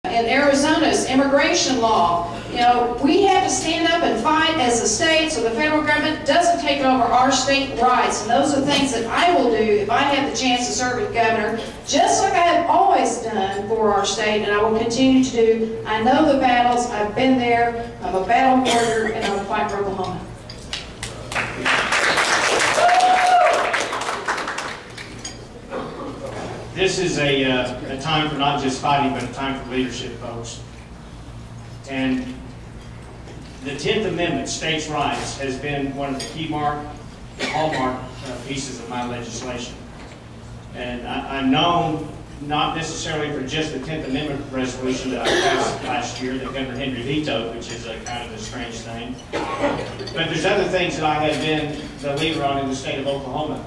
In Arizona's immigration law, we have to stand up and fight as a state so the federal government doesn't take over our state rights. And those are things that I will do if I have the chance to serve as governor, just like I have always done for our state, and I will continue to do. I know the battles. I've been there. I'm a battle warrior, and I will fight for Oklahoma. This is a time for not just fighting, but a time for leadership, folks. And the 10th Amendment, states' rights, has been one of the key hallmark pieces of my legislation. And I'm known not necessarily for just the 10th Amendment resolution that I passed last year that Governor Henry vetoed, which is a kind of a strange thing. But there's other things that I have been the leader on in the state of Oklahoma.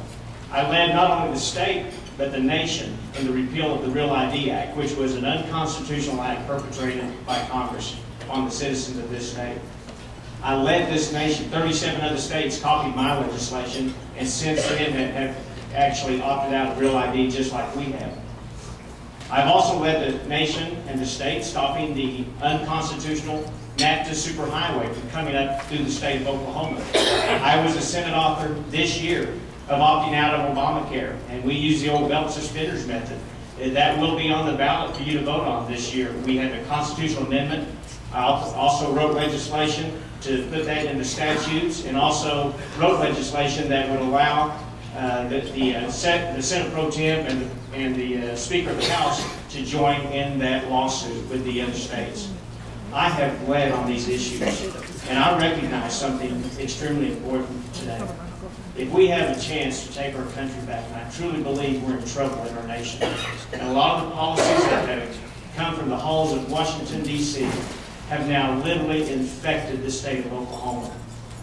I led not only the state, but the nation in the repeal of the Real ID Act, which was an unconstitutional act perpetrated by Congress on the citizens of this state. I led this nation. 37 other states copied my legislation, and since then have actually opted out of Real ID just like we have. I've also led the nation and the state stopping the unconstitutional NAFTA superhighway from coming up through the state of Oklahoma. I was a Senate author this year of opting out of Obamacare, and we use the old belt and suspenders method. That will be on the ballot for you to vote on this year. We have a constitutional amendment. I also wrote legislation to put that in the statutes, and also wrote legislation that would allow the Senate Pro Tem and the Speaker of the House to join in that lawsuit with the other states. I have led on these issues, and I recognize something extremely important today. If we have a chance to take our country back, and I truly believe we're in trouble in our nation, and a lot of the policies that have come from the halls of Washington, D.C. have now literally infected the state of Oklahoma.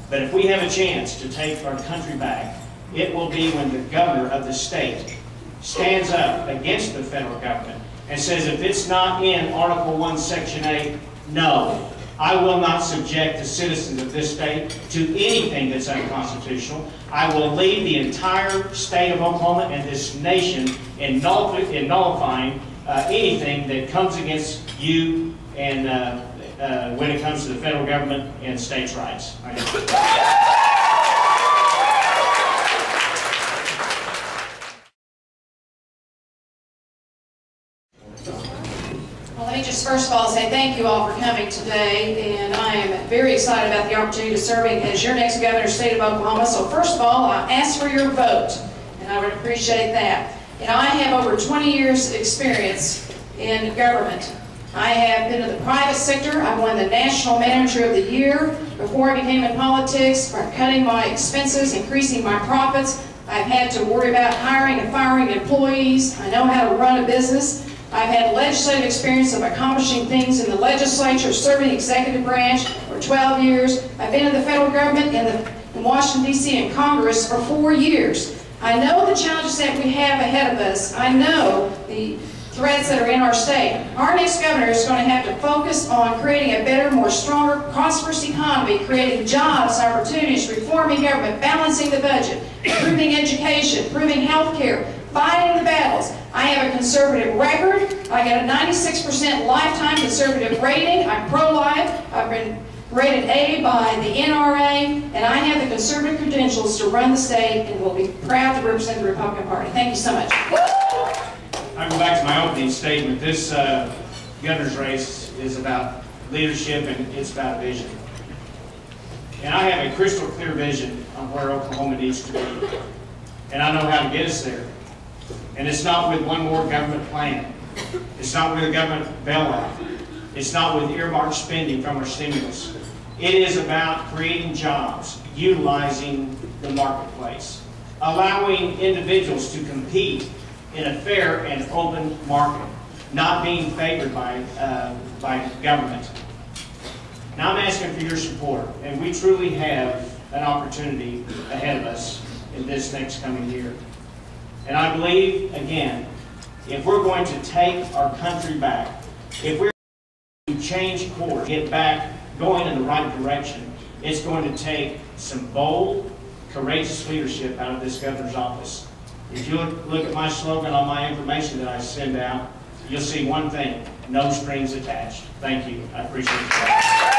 But if we have a chance to take our country back, it will be when the governor of the state stands up against the federal government and says, if it's not in Article 1, Section 8, no, I will not subject the citizens of this state to anything that's unconstitutional. I will lead the entire state of Oklahoma and this nation in nullifying anything that comes against you and when it comes to the federal government and states' rights. Well, let me just first of all say thank you all for coming today, and I am very excited about the opportunity of serving as your next governor of the state of Oklahoma. So first of all, I ask for your vote, and I would appreciate that. And I have over 20 years experience in government. I have been in the private sector. I won the National Manager of the Year before I became in politics, by cutting my expenses, increasing my profits. I've had to worry about hiring and firing employees. I know how to run a business. I've had legislative experience of accomplishing things in the legislature, serving the executive branch for 12 years. I've been in the federal government in Washington, D.C. and Congress for 4 years. I know the challenges that we have ahead of us. I know the threats that are in our state. Our next governor is going to have to focus on creating a better, more stronger, prosperous economy, creating jobs, opportunities, reforming government, balancing the budget, improving education, improving health care, fighting the battles. I have a conservative record. I got a 96% lifetime conservative rating. I'm pro-life. I've been rated A by the NRA, and I have the conservative credentials to run the state, and will be proud to represent the Republican Party. Thank you so much. I go back to my opening statement. This governor's race is about leadership, and it's about vision. And I have a crystal clear vision on where Oklahoma needs to be. And I know how to get us there. And it's not with one more government plan. It's not with a government bailout. It's not with earmarked spending from our stimulus. It is about creating jobs, utilizing the marketplace, allowing individuals to compete in a fair and open market, not being favored by government. Now I'm asking for your support, and we truly have an opportunity ahead of us in this next coming year. And I believe, again, if we're going to take our country back, if we're going to change course, get back going in the right direction, it's going to take some bold, courageous leadership out of this governor's office. If you look at my slogan on my information that I send out, you'll see one thing: no strings attached. Thank you. I appreciate it.